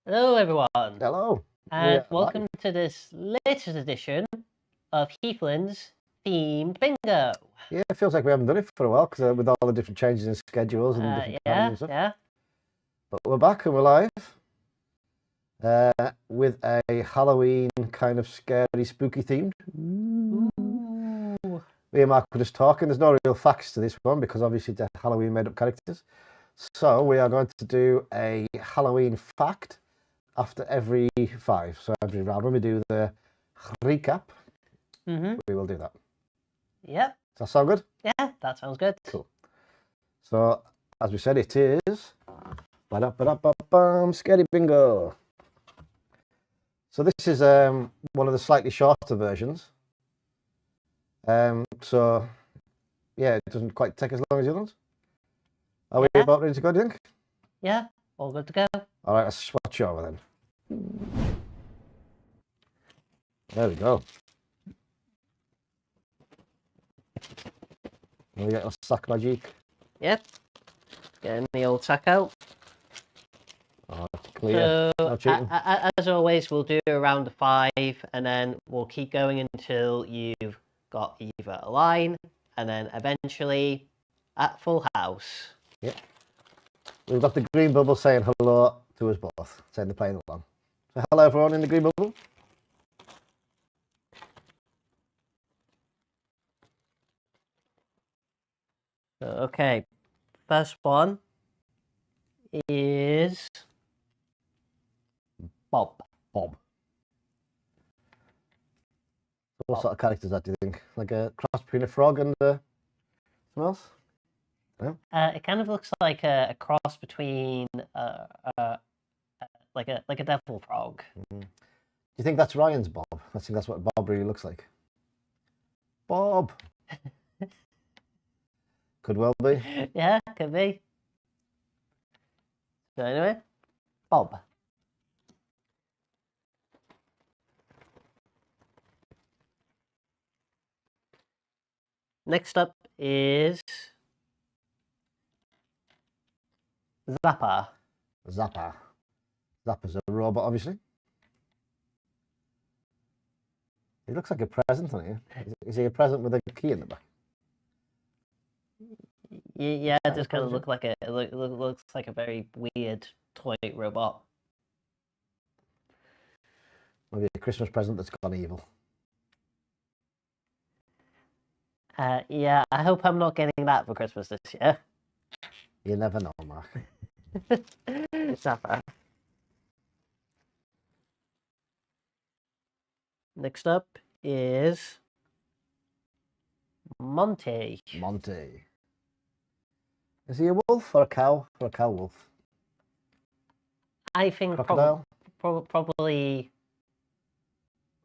Hello, everyone, Hello. and welcome to this latest edition of Heathlands themed bingo. Yeah, it feels like we haven't done it for a while because with all the different changes in schedules and different times and stuff. Yeah. But we're back and we're live with a Halloween kind of scary, spooky themed. Ooh. Me and Mark were just talking. There's no real facts to this one because obviously they're Halloween made up characters. So we are going to do a Halloween fact after every 5. So every round when we do the recap, we will do that. Yep. Does that sound good? Yeah, that sounds good. Cool. So, as we said, it is Scary Bingo. So this is one of the slightly shorter versions. So, yeah, it doesn't quite take as long as the others. Are we about ready to go, do you think? Yeah, all good to go. All right, let's swatch over then. There we go. We get a sack magic. Yep. Getting the old sack out. Oh, clear. So, as always, we'll do a round of 5, and then we'll keep going until you've got either a line, and then eventually at full house. Yep. We've got the green bubble saying hello to us both, saying they're playing along. So hello everyone in the green bubble. Okay, first one is Bob. What sort of character is that, do you think? Like a cross between a frog and someone else? No? It kind of looks like a cross between like a devil frog. Do you think that's Ryan's Bob? I think that's what Bob really looks like. Bob. Could well be. Yeah, could be. So anyway, Bob. Next up is Zappa. Zappa's a robot, obviously. He looks like a present, doesn't he? Is he a present with a key in the back? Yeah, it just kind of looks like looks like a very weird toy robot. Maybe a Christmas present that's gone evil. Yeah, I hope I'm not getting that for Christmas this year. You never know, Mark. Zappa. Next up is Monty. Is he a wolf or a cow? Or a cow wolf? I think probably.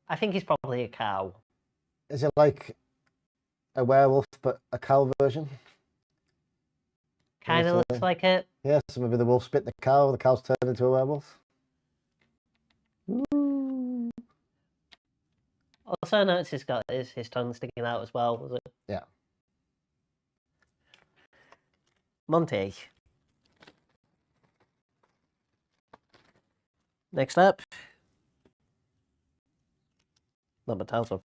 I think he's probably a cow. Is it like a werewolf but a cow version? Kind of looks like it. Yeah, so maybe the wolf spit the cow's turned into a werewolf. Ooh. Also, I noticed he's got his tongue sticking out as well, was it? Yeah. Monty. Next up. Number tells him.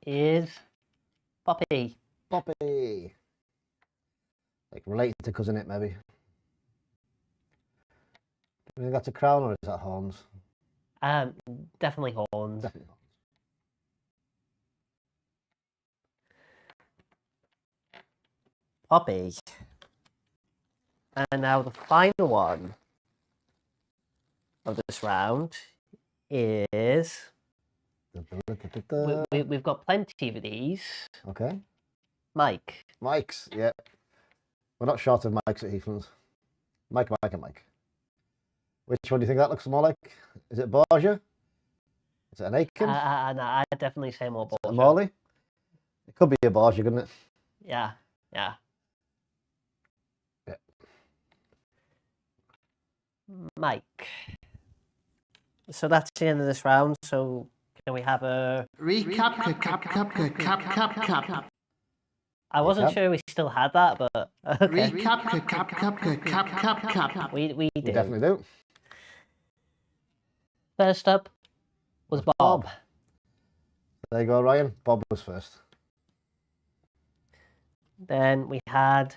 Is Poppy. Like related to Cousin It, maybe. Do you think that's a crown or is that horns? Definitely horns. Poppy. And now the final one of this round is... We've got plenty of these. Okay. Mike's, yeah. We're not short of Mike's at Heathlands. Mike. Which one do you think that looks more like? Is it Borgia? Is it an Aiken? No, I'd definitely say more Borgia. A Morley? It could be a Borgia, couldn't it? Yeah. Mike. So that's the end of this round. So can we have a recap? I wasn't sure we still had that, but okay. Recap. We We do. definitely do. First up was Bob. There you go, Ryan. Bob was first. Then we had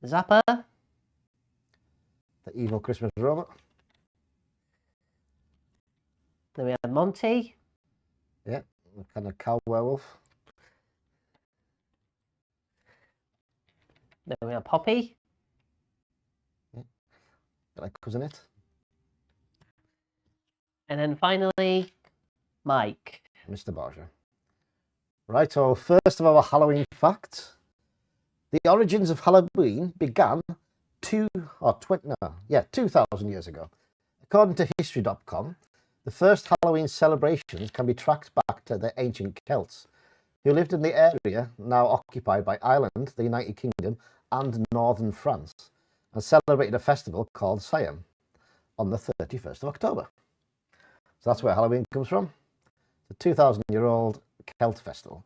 Zappa. The evil Christmas robot. Then we had Monty. Yeah, the kind of cow werewolf. Then we had Poppy. Yeah. Like cousin it. And then finally, Mike. Mr. Barger. Right, so first of our Halloween facts. The origins of Halloween began 2,000 years ago. According to History.com, the first Halloween celebrations can be tracked back to the ancient Celts, who lived in the area now occupied by Ireland, the United Kingdom, and northern France, and celebrated a festival called Siam on the 31st of October. So that's where Halloween comes from. The 2,000-year-old Celt festival.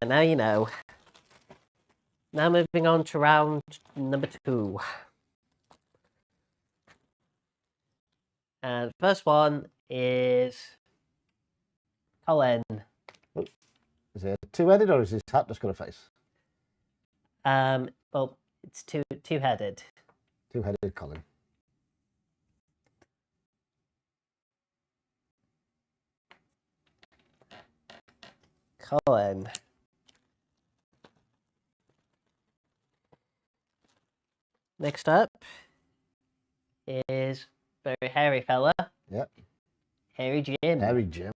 Now you know. Now moving on to round number 2. And the first one is Colin. Is it two-headed or is his hat just got a face? Well, it's two-headed. Two-headed Colin. Colin. Next up is very hairy fella. Yep. Hairy Jim. Hairy Jim.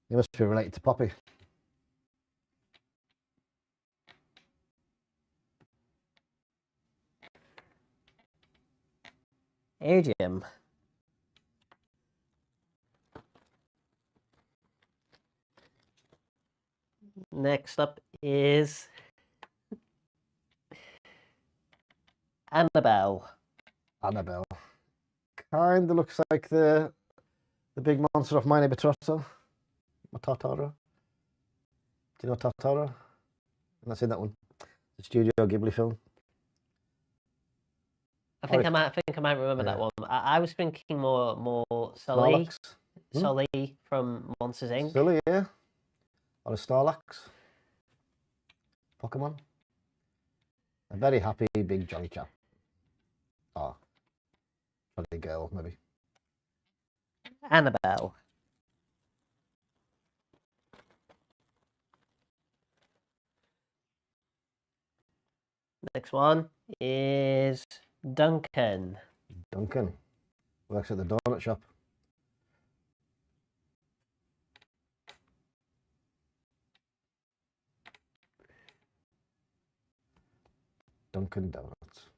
He must be related to Poppy. Hairy Jim. Next up is Annabelle. Annabelle. Kind of looks like the big monster of My Neighbor Totoro. Totoro. Do you know Totoro? I've not seen that one. The Studio Ghibli film. I think I might remember that one. I was thinking more Sully. Snorlax. Sully from Monsters Inc. Sully, yeah. Or a Snorlax. Pokemon. A very happy big jolly chap. Oh. Jolly girl, maybe. Annabelle. Next one is Duncan. Duncan. Works at the donut shop. Dunkin' Donuts.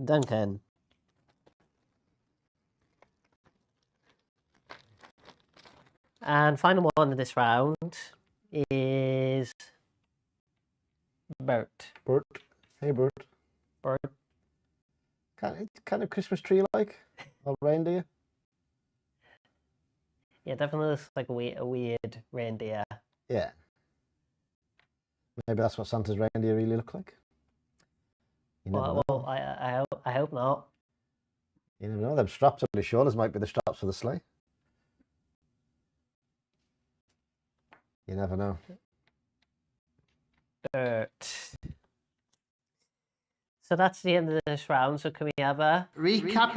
Duncan. And final one of this round is Bert. Bert. Hey, Bert. Bert. Kind of Christmas tree like? Or reindeer? Yeah, definitely looks like a weird reindeer. Yeah. Maybe that's what Santa's reindeer really look like. You never know. Well, I hope not. You never know. Them straps on his shoulders might be the straps for the sleigh. You never know. Bert. So that's the end of this round. So can we have a Recap.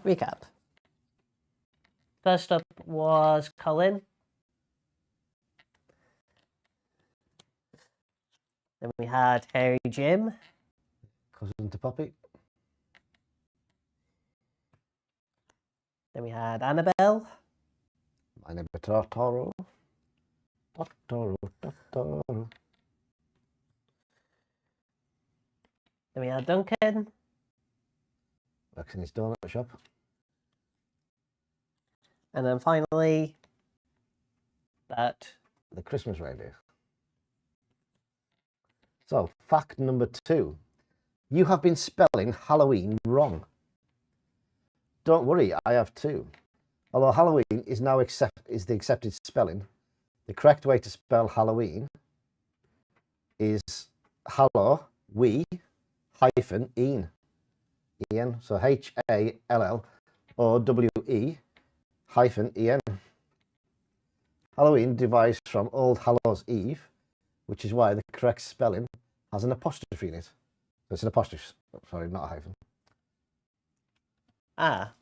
recap? First up was Colin. Then we had Hairy Jim. Cousin to Poppy. Then we had Annabelle. My neighbor Totoro. Totoro. Then we had Duncan. Works in his donut shop. And then finally, that The Christmas reindeer. So, fact number 2. You have been spelling Halloween wrong. Don't worry, I have too. Although Halloween is now is the accepted spelling, the correct way to spell Halloween is Hallow we hyphen Ian. Ian. So HALLOWE hyphen EN. Halloween derives from Old Hallows Eve, which is why the correct spelling has an apostrophe in it. So it's an apostrophe, sorry, not a hyphen. Ah.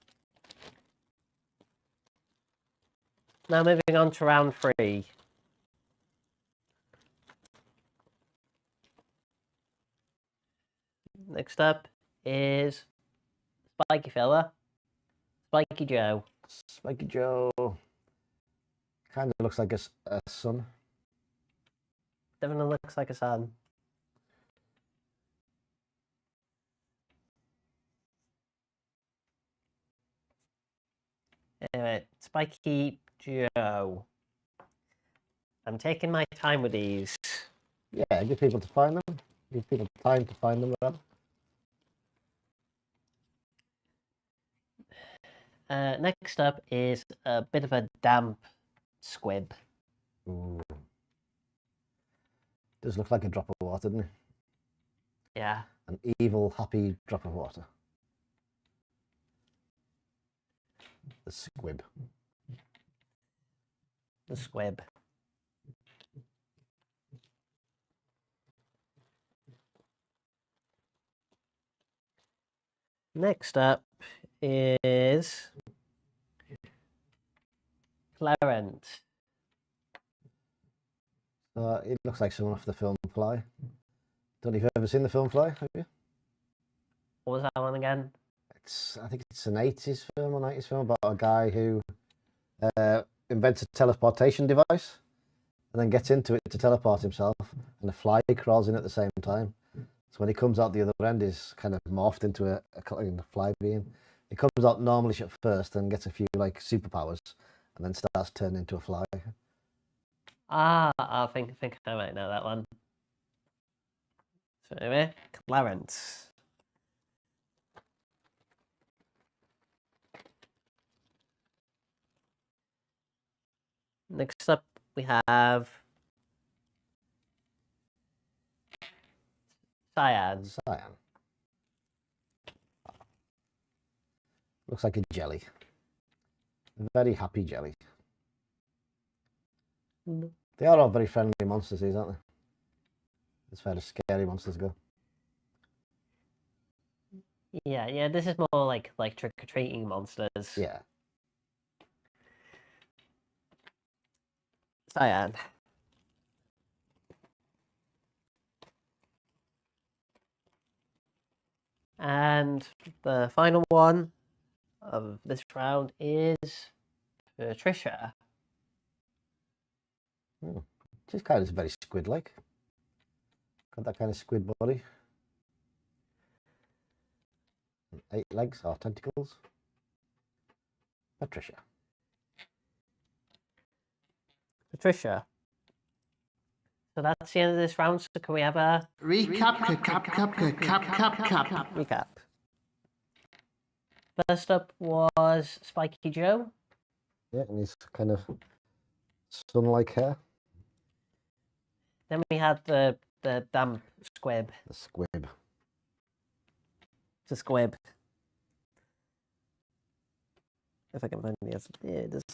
Now moving on to round 3. Next up is Spiky Fella, Spiky Joe. Spiky Joe kind of looks like a sun. Definitely looks like a sun. Anyway, Spiky Joe. I'm taking my time with these. Yeah, give people to find them. Give people time to find them. Next up is a bit of a damp squib. Ooh. Does look like a drop of water, doesn't it? Yeah. An evil, happy drop of water. The squib. The squib. Next up is Clarence. It looks like someone off the film Fly. Don't know if you've ever seen the film Fly, have you? What was that one again? I think it's an 80s film or 90s film about a guy who invents a teleportation device and then gets into it to teleport himself, and a fly crawls in at the same time. So when he comes out the other end, he's kind of morphed into a fly being. He comes out normally at first and gets a few like superpowers, and then starts turning into a fly. Ah, I think I might know that one. So anyway, Clarence. Next up, we have Cyan. Cyan. Looks like a jelly. A very happy jelly. They are all very friendly monsters, these, aren't they? As far as scary monsters go. Yeah, this is more like trick-or-treating monsters. Yeah. Cyan. And the final one of this round is Patricia. She's kind of very squid-like. Got that kind of squid body. 8 legs or tentacles. Patricia. So that's the end of this round. So can we have a recap? recap? First up was Spiky Joe. Yeah, and he's kind of sun-like hair. Then we had the damp squib. The squib. The squib. If I can find the other. Yeah, it is.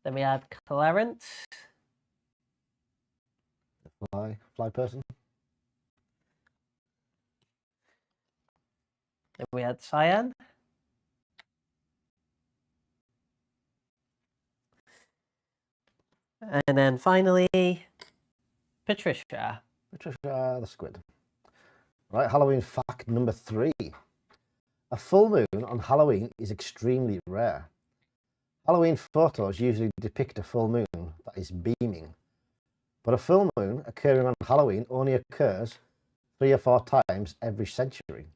Then we had Clarence. The fly person. Then we had Cyan. And then finally, Patricia. Patricia the squid. Right, Halloween fact number 3. A full moon on Halloween is extremely rare. Halloween photos usually depict a full moon that is beaming. But a full moon occurring on Halloween only occurs 3 or 4 times every century.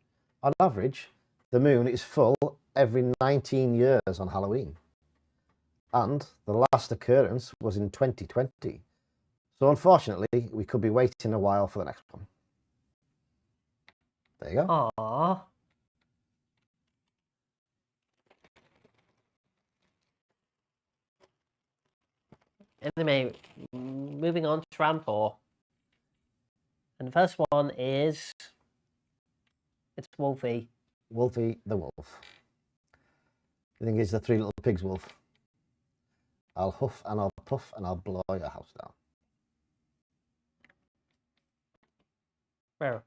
On average, the moon is full every 19 years on Halloween. And the last occurrence was in 2020. So unfortunately, we could be waiting a while for the next one. There you go. Aww. Anyway, moving on to round 4. And the first one is... It's Wolfie. Wolfie the Wolf. You think he's the Three Little Pigs wolf? I'll huff and I'll puff and I'll blow your house down. Where?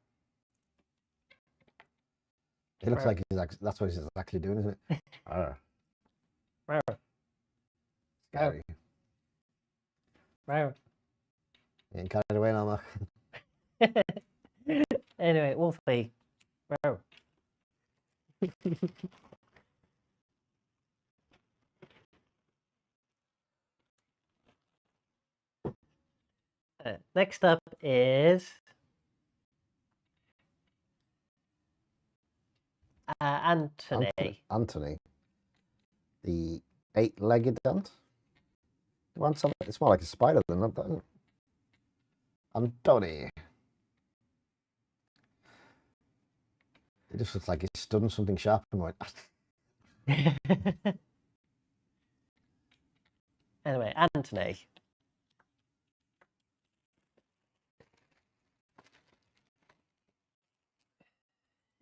He looks like that's what he's actually doing, isn't it? Where? Scary. Where? Getting carried away now, Mark. Anyway, Wolfie. Where? Next up is Anthony. Anthony, the 8-legged ant. It's more like a spider than that, isn't it? Anthony. It just looks like he's stunned something sharp and went. Anyway, Anthony.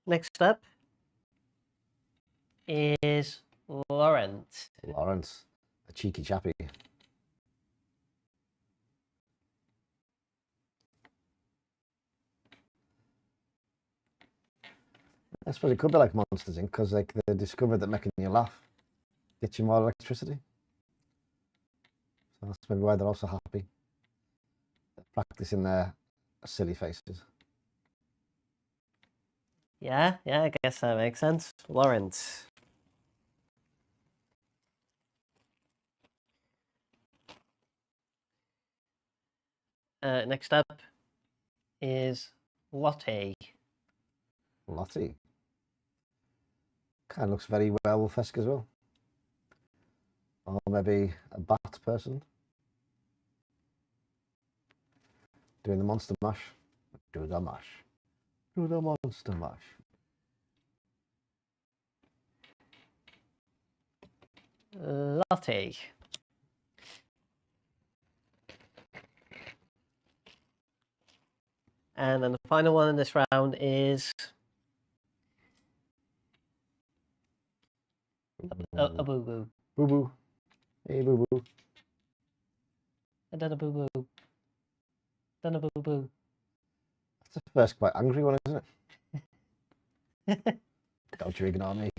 Next up is Lawrence. Lawrence, a cheeky chappy. I suppose it could be like Monsters Inc. because like they discovered that making you laugh gets you more electricity. So that's maybe why they're also happy. They're practicing their silly faces. Yeah, I guess that makes sense. Lawrence. Next up is Lottie. Lottie. Kind of looks very werewolf-esque as well. Or maybe a bat person. Doing the monster mash. Do the mash. Do the monster mash. Lottie. And then the final one in this round is a boo-boo. Boo-boo. Hey, boo-boo. And then a boo-boo. Then a boo-boo. That's the first quite angry one, isn't it? Don't you ignore me.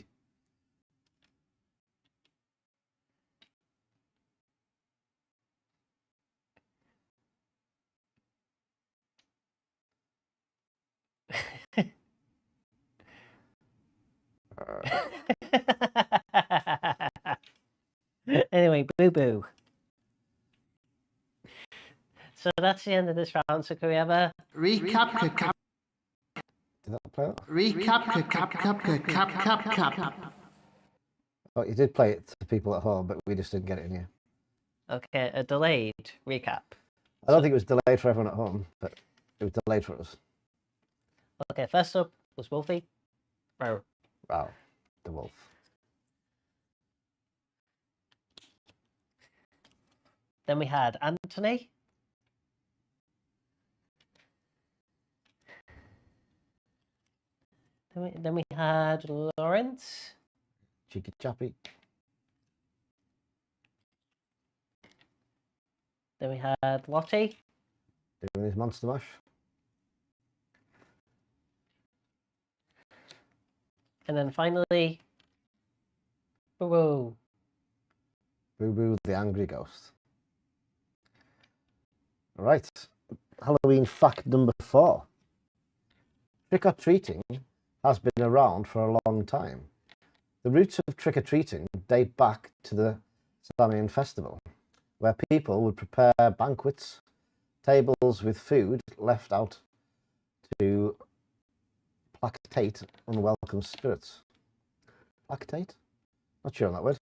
Anyway, boo-boo. So that's the end of this round. So can we have a recap? Did that play out? Recap. Oh, you did play it to people at home, but we just didn't get it in here. Okay, a delayed recap. I don't think it was delayed for everyone at home, but it was delayed for us. Okay, first up was Wolfie. Wow. Wow, the wolf. Then we had Anthony. Then we had Lawrence. Cheeky chappy. Then we had Lottie. Doing his monster mash. And then finally, Boo-Boo. Boo-Boo the angry ghost. Right, Halloween fact number 4. Trick-or-treating has been around for a long time. The roots of trick-or-treating date back to the Samian festival, where people would prepare banquets, tables with food left out to placate unwelcome spirits. Placate? Not sure on that word.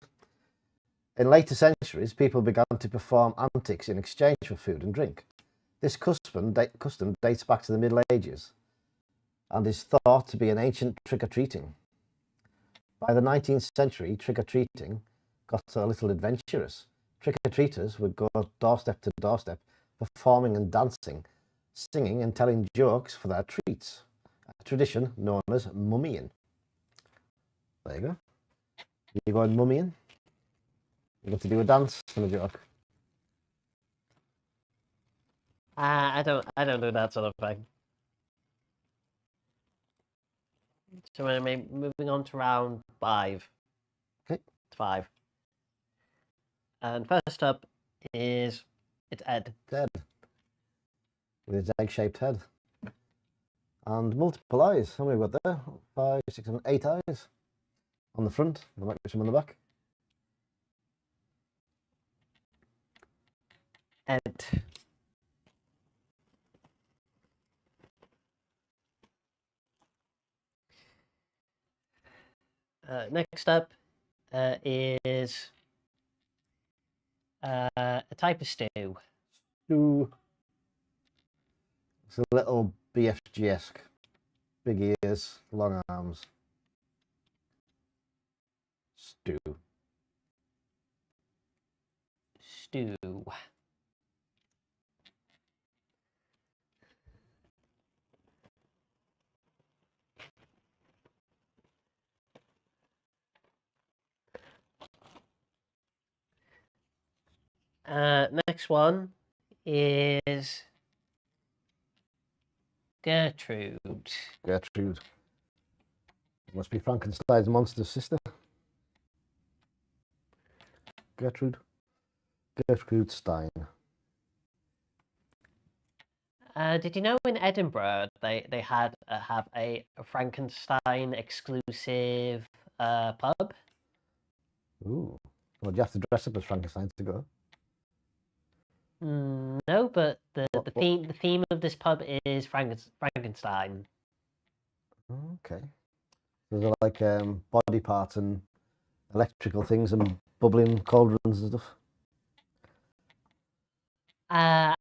In later centuries, people began to perform antics in exchange for food and drink. This custom dates back to the Middle Ages and is thought to be an ancient trick-or-treating. By the 19th century, trick-or-treating got a little adventurous, Trick-or-treaters would go doorstep to doorstep, performing and dancing, singing and telling jokes for their treats, a tradition known as mummying. There you go. You going mummying? You got to do a dance and a joke. I don't do that sort of thing. So we're moving on to round 5. Okay. It's 5. And first up is it's Ed. Dead. With his egg-shaped head. And multiple eyes. How many have we got there? 5, 6, and 8 eyes. On the front. There might be some on the back. Ed. Next up is a type of stew. Stew. It's a little BFG-esque. Big ears, long arms. Stew. Stew. Next one is Gertrude. Gertrude. Must be Frankenstein's monster's sister. Gertrude. Gertrude Stein. Did you know in Edinburgh they had have a Frankenstein exclusive pub? Ooh. Well, you have to dress up as Frankenstein to go. No, but the theme of this pub is Frankenstein. Okay. There's like body parts and electrical things and bubbling cauldrons and stuff. I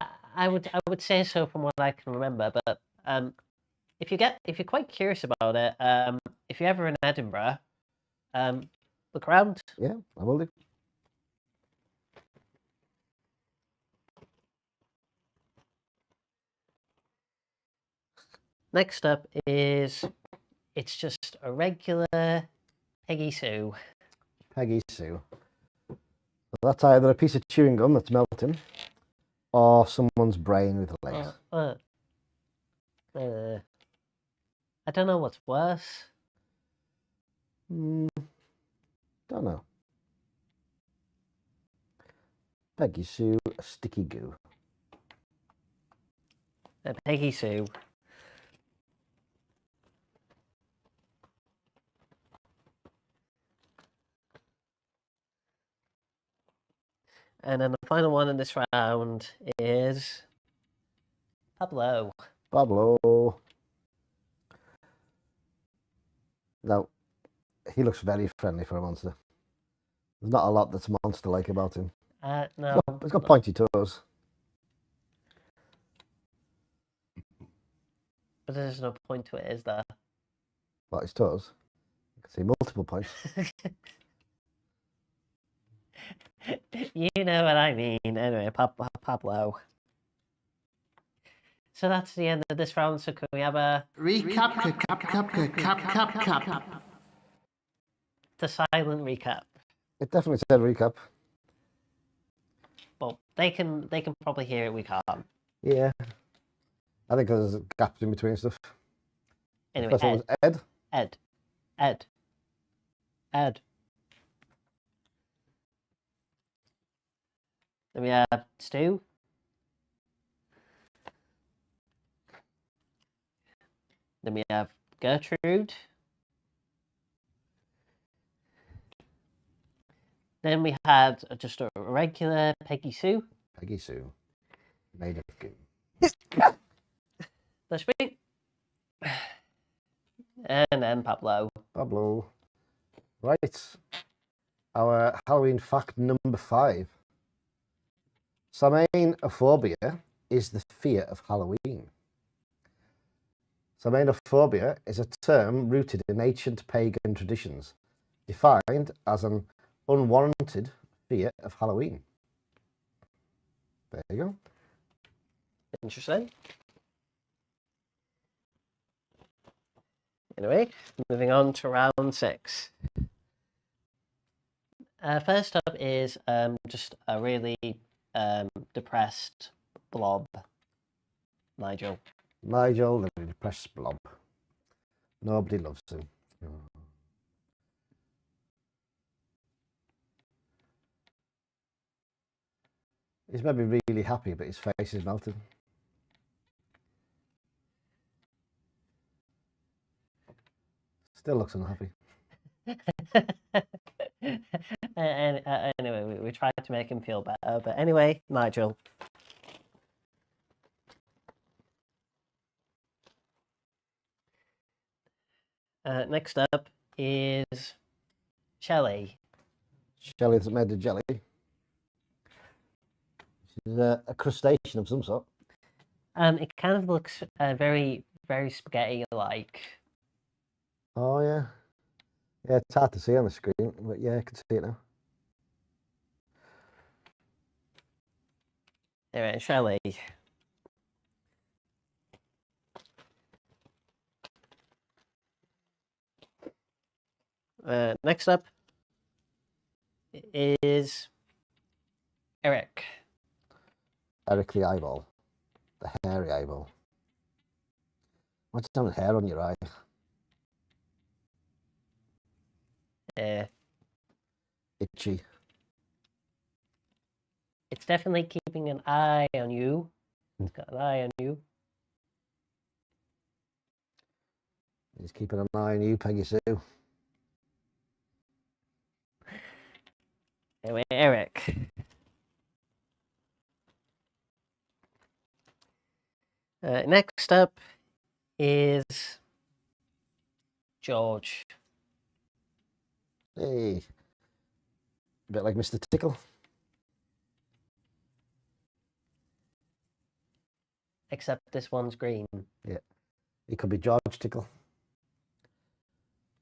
would say so from what I can remember, but if you're quite curious about it, if you're ever in Edinburgh, look around. Yeah, I will do. Next up is it's just a regular Peggy Sue. Peggy Sue. That's either a piece of chewing gum that's melting, or someone's brain with legs. I don't know what's worse. Don't know. Peggy Sue, a sticky goo. Peggy Sue. And then the final one in this round is Pablo. Pablo. Now, he looks very friendly for a monster. There's not a lot that's monster-like about him. No. He's got pointy toes. But there's no point to it, is there? What, his toes? You can see multiple points. You know what I mean. Anyway, Pablo. So that's the end of this round. So can we have a recap? The silent recap. It definitely said recap. Well, they can probably hear it. We can't. Yeah. I think there's gaps in between stuff. Anyway, First one was Ed. Ed. Then we have Stu. Then we have Gertrude. Then we had just a regular Peggy Sue. Peggy Sue. Made of goo. That's me. And then Pablo. Pablo. Right. Our Halloween fact number 5. Samhainophobia is the fear of Halloween. Samhainophobia is a term rooted in ancient pagan traditions, defined as an unwarranted fear of Halloween. There you go. Interesting. Anyway, moving on to round 6. First up is just a really depressed blob. Nigel. Nigel, the depressed blob. Nobody loves him. He's maybe really happy, but his face is melted. Still looks unhappy. And anyway, we tried to make him feel better, but anyway, Nigel. Next up is Shelley. Shelley that's made of jelly. She's a crustacean of some sort. It kind of looks very, very spaghetti-like. Oh, yeah. Yeah, it's hard to see on the screen, but yeah, I can see it now. Anyway, Shelley. Next up is Eric. Eric the eyeball. The hairy eyeball. What's having hair on your eye? Itchy. It's definitely keeping an eye on you. It's got an eye on you. He's keeping an eye on you, Peggy Sue. Anyway, Eric. Next up is George. Hey. A bit like Mr. Tickle. Except this one's green. Yeah. He could be George Tickle.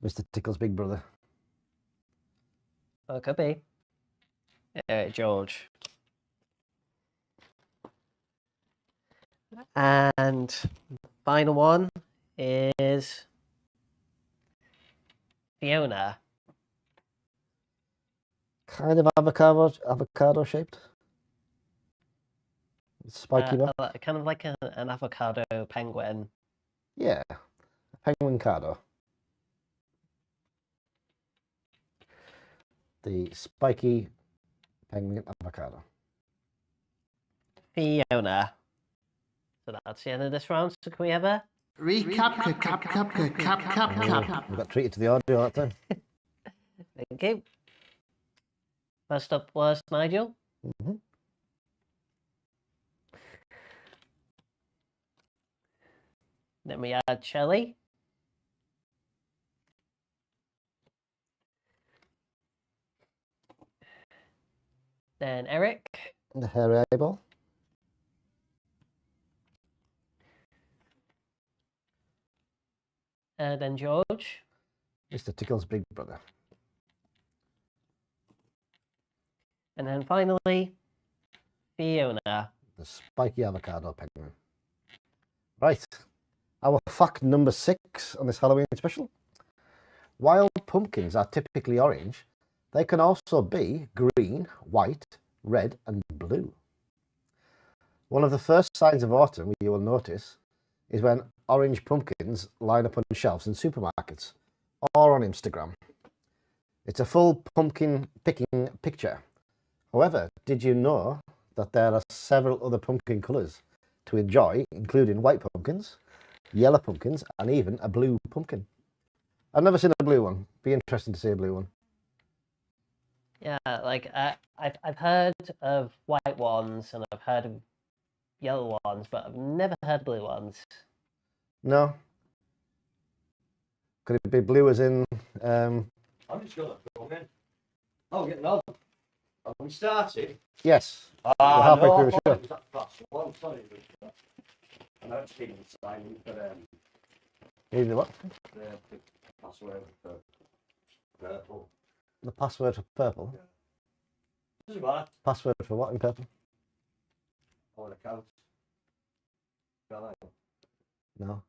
Mr. Tickle's big brother. Oh, it could be. George. And final one is Fiona. Kind of avocado shaped. Spiky one. Kind of like an avocado penguin. Yeah. A penguin cardo. The spiky penguin avocado. Fiona. So that's the end of this round. So can we have a Recap. We got treated to the audio that time. thank you. First up was Nigel. Mm-hmm. Then we had Shelley. Then Eric. The hairy eyeball. Then George. Mr. Tickle's big brother. And then finally, Fiona. The spiky avocado penguin. Right. Our fact number 6 on this Halloween special. While pumpkins are typically orange, they can also be green, white, red and blue. One of the first signs of autumn you will notice is when orange pumpkins line up on shelves in supermarkets or on Instagram. It's a full pumpkin picking picture. However, did you know that there are several other pumpkin colours to enjoy, including white pumpkins, yellow pumpkins, and even a blue pumpkin? I've never seen a blue one. Be interesting to see a blue one. Yeah, like I've heard of white ones and I've heard of yellow ones, but I've never heard blue ones. No. Could it be blue as in? I'm just gonna go in. Oh, getting on. Have we started? Yes. We're halfway through the show. It was that fast one. Sorry, Richard. I know it's been signing for Either what? the password for purple. The password for purple. Doesn't matter. Password for what in purple? I want to count. Can I? No.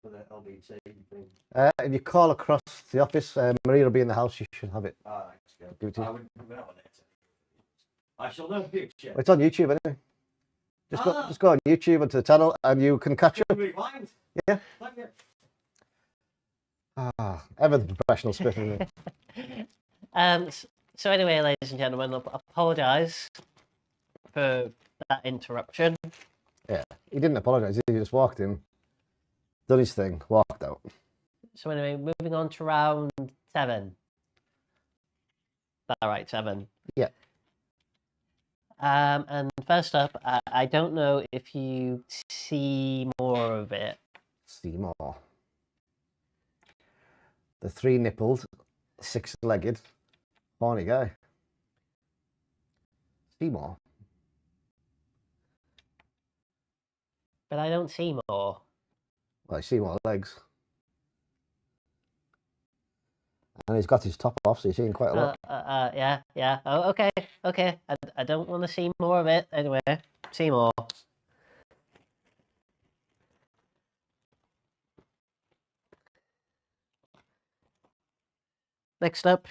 For the LBT thing. If you call across the office, Maria will be in the house. You should have it. Ah, right, let's Give it to go. you. I wouldn't remember it. I shall know future. It's on YouTube anyway. Just go on YouTube onto the channel, and you can catch up. Rewind. Yeah. Thank you. Ever the professional spirit. Isn't it? So anyway, ladies and gentlemen, I apologise for that interruption. Yeah. He didn't apologise. He just walked in, done his thing, walked out. So anyway, moving on to round 7. All right, 7. Yeah. And first up, I don't know if you see more of it. Seymour. The 3-nippled, 6-legged, horny guy. Seymour. But I don't see more. Well, Seymour legs. And he's got his top off, so you're seeing quite a lot. Yeah. Oh, okay. I don't want to see more of it. Anyway, see more. Next up,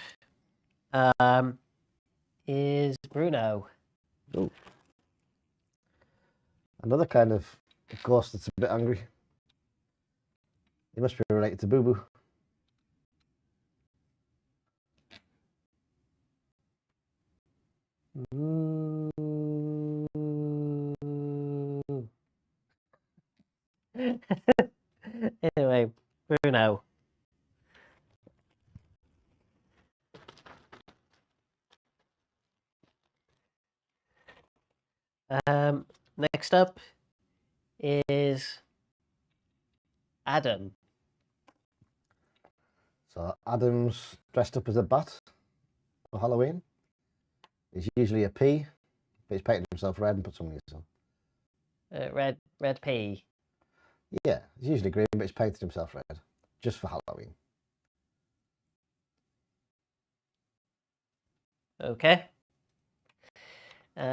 is Bruno. Ooh. Another kind of ghost that's a bit angry. He must be related to Boo Boo. Anyway, Bruno. Next up is Adam. So Adam's dressed up as a bat for Halloween. He's usually a pea, but he's painted himself red and put some leaves on. Red pea. Yeah, he's usually green, but he's painted himself red, just for Halloween. Okay.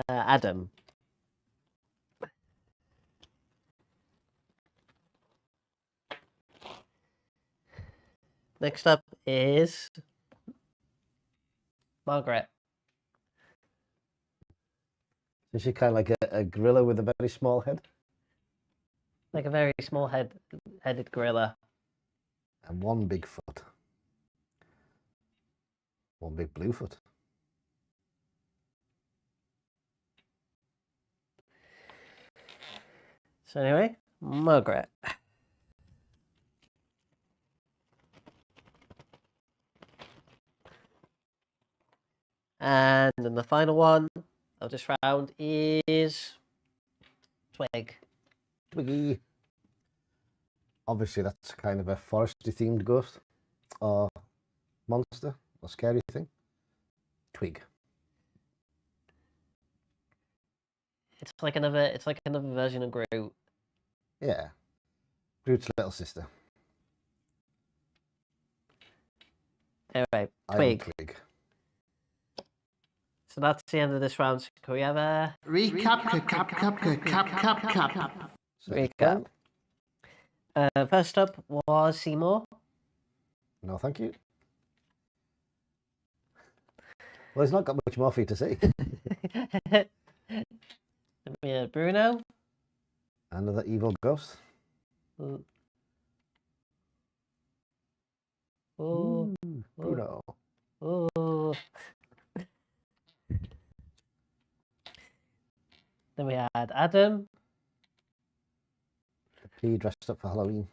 Adam. Next up is Margaret. Is she kind of like a gorilla with a very small head? Like a very small headed gorilla. And one big foot. One big blue foot. So anyway, Margaret. And then the final one of this round is Twig. Twiggy. Obviously, that's kind of a foresty themed ghost or monster or scary thing. Twig. It's like another version of Groot. Yeah. Groot's little sister. Anyway, I am Twig. Twig. So that's the end of this round. So can we have a Recap. recap? First up was Seymour. No, thank you. Well, he's not got much more for you to see. Bruno. Another evil ghost. Oh, Bruno. oh. Then we had Adam. The pea dressed up for Halloween.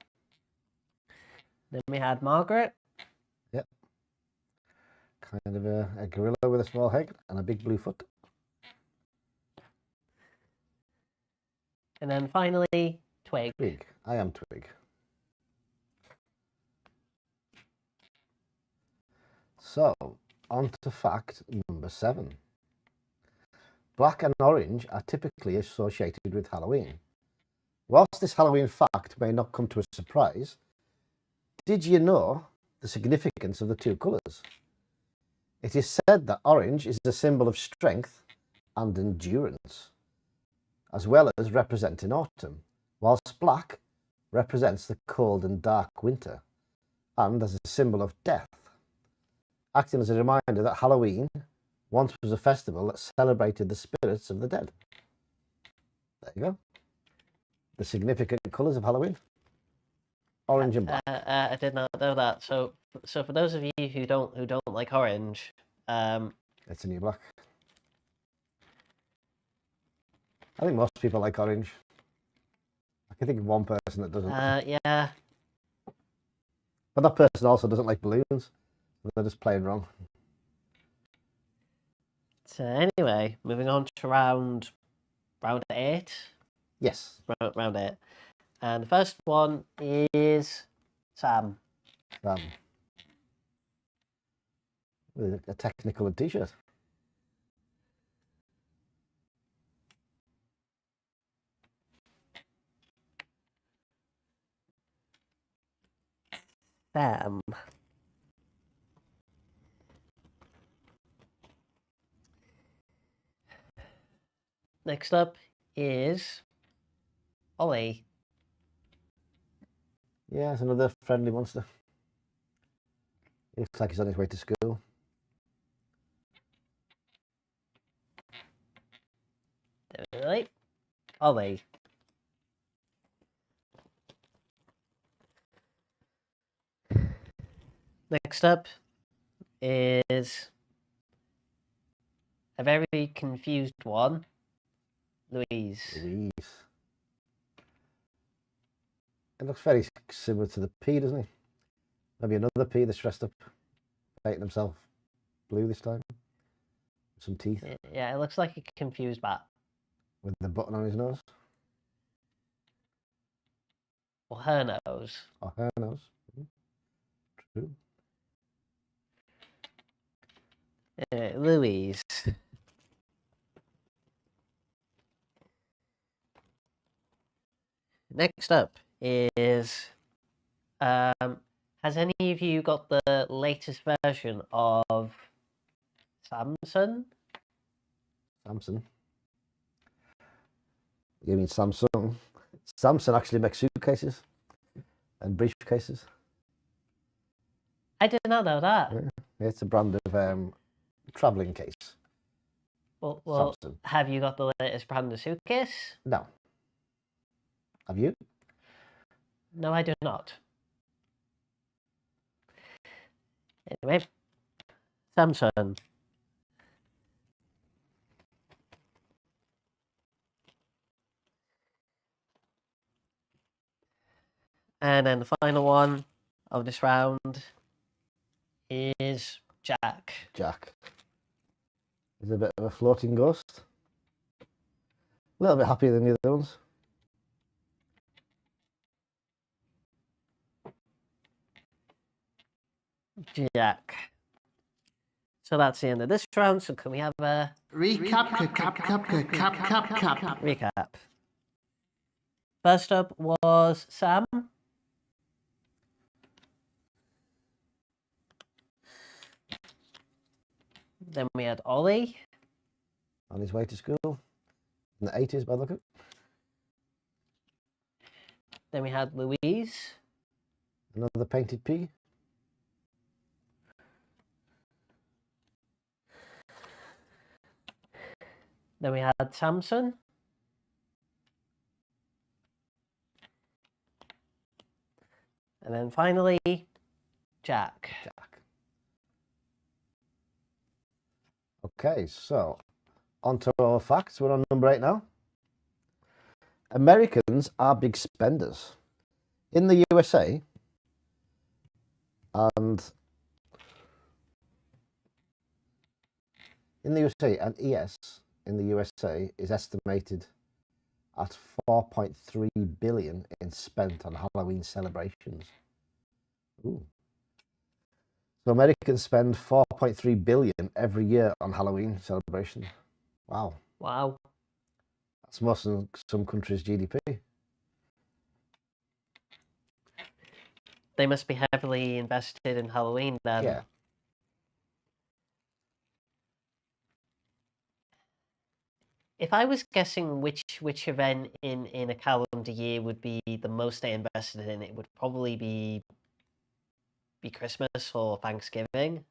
Then we had Margaret. Yep. Kind of a gorilla with a small head and a big blue foot. And then finally, Twig. Twig. I am Twig. So, on to fact number 7. Black and orange are typically associated with Halloween. Whilst this Halloween fact may not come to a surprise, did you know the significance of the two colours? It is said that orange is a symbol of strength and endurance, as well as representing autumn, whilst black represents the cold and dark winter, and as a symbol of death, acting as a reminder that Halloween once was a festival that celebrated the spirits of the dead. There you go. The significant colours of Halloween. Orange and black. I did not know that. So for those of you who don't like orange, It's a new black. I think most people like orange. I can think of one person that doesn't. yeah. But that person also doesn't like balloons. They're just playing wrong. So anyway, moving on to round 8. Yes. Round 8. And the first one is Sam. With a technical t-shirt. Sam. Next up is Ollie. Yeah, it's another friendly monster. He looks like he's on his way to school. Right. Ollie. Next up is a very confused one, Louise. It looks very similar to the P, doesn't he? Maybe another P that's dressed up, painting himself blue this time. Some teeth. Yeah, it looks like a confused bat. With the button on his nose. Or her nose. Or her nose. True. Louise. Next up is, has any of you got the latest version of Samsung? Samsung. You mean Samsung? Samsung actually makes suitcases and briefcases. I did not know that. Yeah, it's a brand of travelling case. Well, Samsung. have you got the latest brand of suitcase? No. Have you? No, I do not. Anyway, Samsung. And then the final one of this round is Jack. Jack. He's a bit of a floating ghost. A little bit happier than the other ones. Jack. So that's the end of this round. So can we have a Recap. recap? First up was Sam. Then we had Ollie. On his way to school. In the 80s, by the look at it. Then we had Louise. Another painted P. Then we had Samson. And then finally, Jack. Okay, so on to our facts. We're on number 8 now. Americans are big spenders. In the USA, and ES in the USA is estimated at 4.3 billion in spent on Halloween celebrations. Ooh. So Americans spend 4.3 billion every year on Halloween celebration. Wow. Wow. That's more than some countries' GDP. They must be heavily invested in Halloween then. Yeah. If I was guessing which event in a calendar year would be the most I invested in, it would probably be Christmas or Thanksgiving.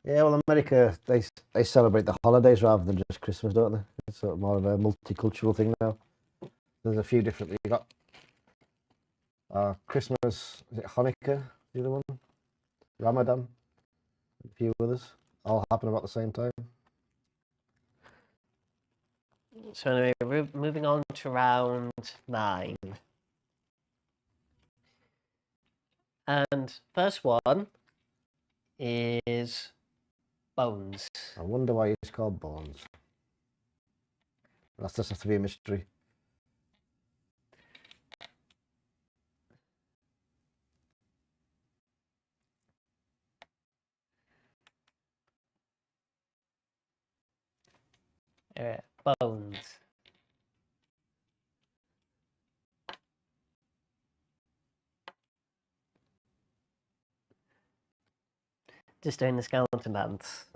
Yeah, well, America, they celebrate the holidays rather than just Christmas, don't they? It's sort of more of a multicultural thing now. There's a few different. You got Christmas, is it Hanukkah, the other one? Ramadan, a few others, all happen about the same time. So anyway, moving on to round 9. And first one is Bones. I wonder why it's called Bones. That's just has to be a mystery. Bones. Just doing the skeleton dance.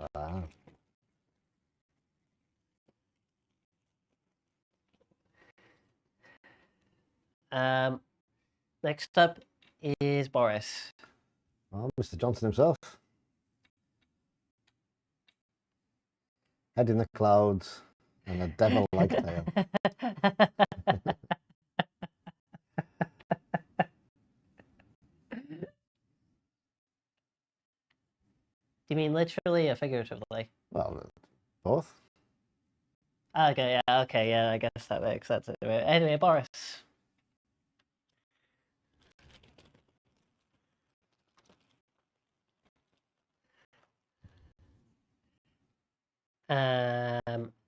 Next up is Boris. Oh, Mr. Johnson himself. Head in the clouds and a devil-like tail. Do you mean literally or figuratively? Well, both. Okay, yeah, I guess that makes sense. Anyway, Boris.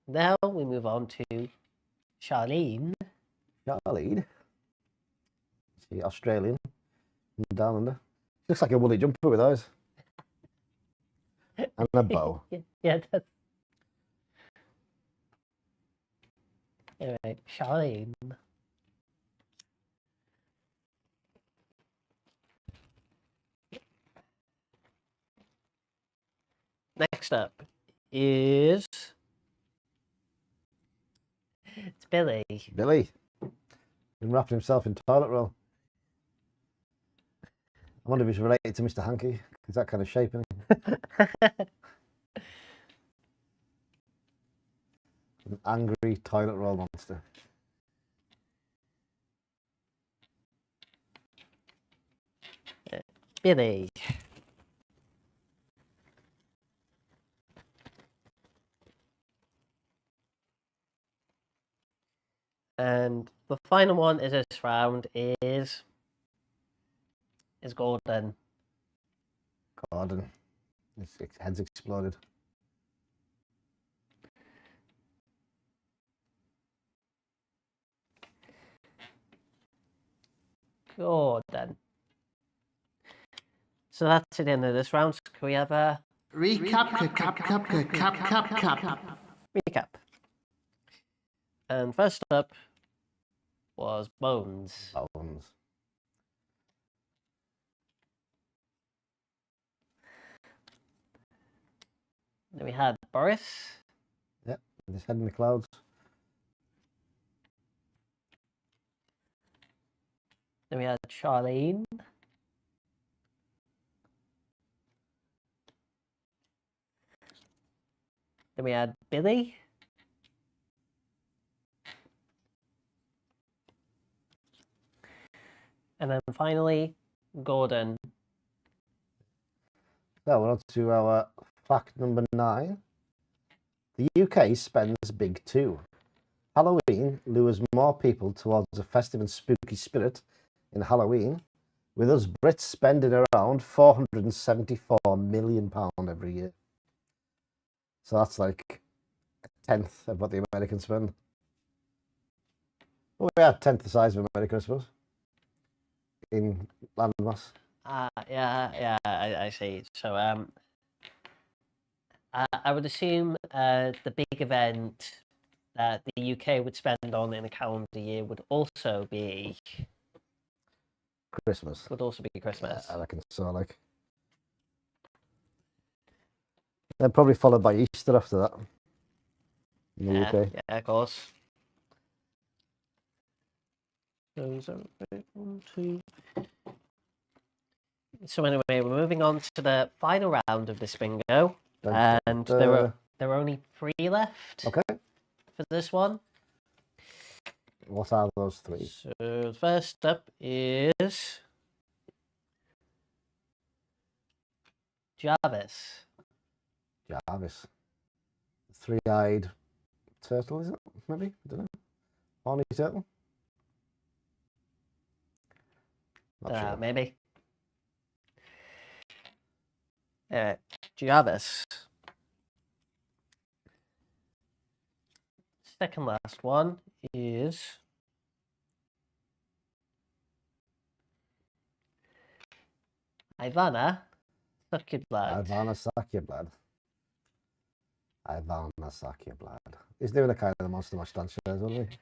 Now we move on to Charlene. Charlene. See, Australian. Down under. Looks like a woolly jumper with eyes. And a bow. Yeah, that's... Anyway, Charlene. Next up is... It's Billy. Billy. Been wrapping himself in toilet roll. I wonder if he's related to Mr. Hanky. He's that kind of shape, isn't he? An angry toilet roll monster. Billy. And the final one is this round is Gordon. Gordon. His head's exploded. Gordon. So that's the end of this round. Can we have a Recap. recap? And first up was Bones. Bones. Then we had Boris. Yep, with his head in the clouds. Then we had Charlene. Then we had Billy. And then finally, Gordon. Now we're on to our fact number 9. The UK spends big too. Halloween lures more people towards a festive and spooky spirit in Halloween, with us Brits spending around £474 million every year. So that's like a tenth of what the Americans spend. Well, we are a tenth the size of America, I suppose, in land mass. Yeah, I see. So, I would assume the big event that the UK would spend on in a calendar year would also be Christmas. Christmas. I reckon so, then probably followed by Easter after that. in the Yeah, UK. yeah, of course. Those are 1, 2. So anyway, we're moving on to the final round of this bingo, Dun, and dun, there are only 3 left Okay. for this one. What are those 3? So first up is Jarvis. Jarvis. 3-eyed turtle, is it? Maybe? I don't know. Horny turtle? Not sure. Maybe. Jarvis. Second last one is Ivana. Suck your blood. Ivana, suck your blood. Ivana, suck your blood. He's doing a kind of the Monster Mash dance shows, wasn't he?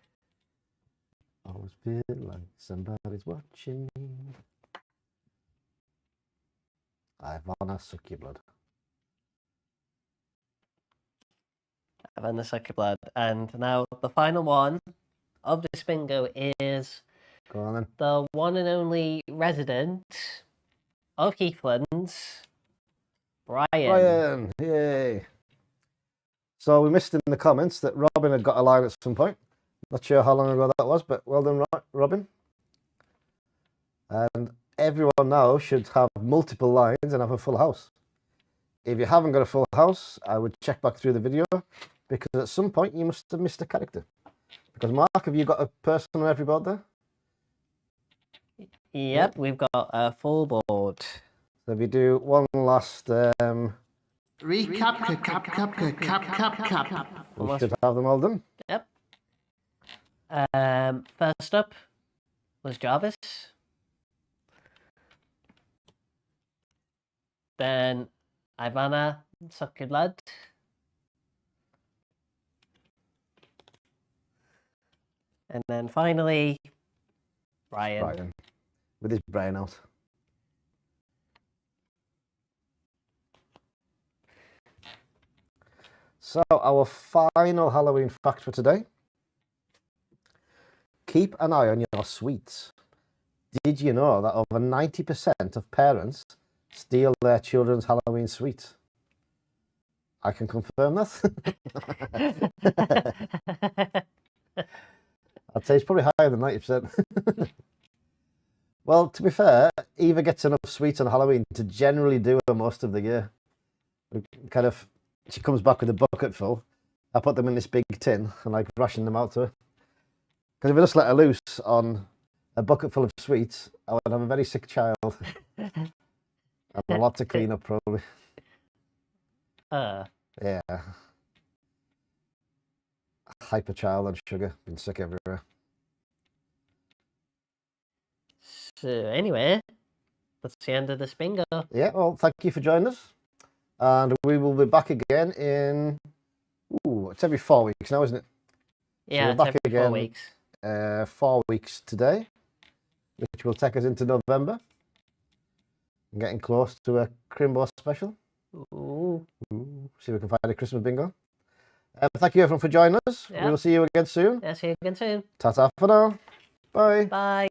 Always feel like somebody's watching me. Ivana, suck your blood. Ivana, suck your blood. And now the final one of this bingo is Go on then. the one and only resident of Heathlands, Brian. Brian, yay. So we missed in the comments that Robin had got a line at some point. Not sure how long ago that was, but well done, Robin. And everyone now should have multiple lines and have a full house. If you haven't got a full house, I would check back through the video, because at some point you must have missed a character. Because Mark, have you got a person on every board there? Yep, we've got a full board. So if you do one last... Recap, cap. we should have them all done. Yep. First up was Jarvis. Then Ivana, suck your blood. And then finally, Brian. Brian. With his brain out. So our final Halloween fact for today. Keep an eye on your sweets. Did you know that over 90% of parents steal their children's Halloween sweets? I can confirm that. I'd say it's probably higher than 90%. Well, to be fair, Eva gets enough sweets on Halloween to generally do her most of the year. She comes back with a bucket full. I put them in this big tin and like ration them out to her. Because if I just let her loose on a bucket full of sweets, I would have a very sick child. And a lot to clean up, probably. Yeah. Hyper child on sugar, been sick everywhere. So anyway, that's the end of this bingo. Yeah, well, thank you for joining us. And we will be back again in... it's every 4 weeks now, isn't it? Yeah, we're it's back every again, 4 weeks. 4 weeks today, which will take us into November. I'm getting close to a Crimbo special. Ooh. See if we can find a Christmas bingo. Thank you everyone for joining us. Yeah. We will see you again soon. Yeah, see you again soon. Ta-ta for now. Bye. Bye.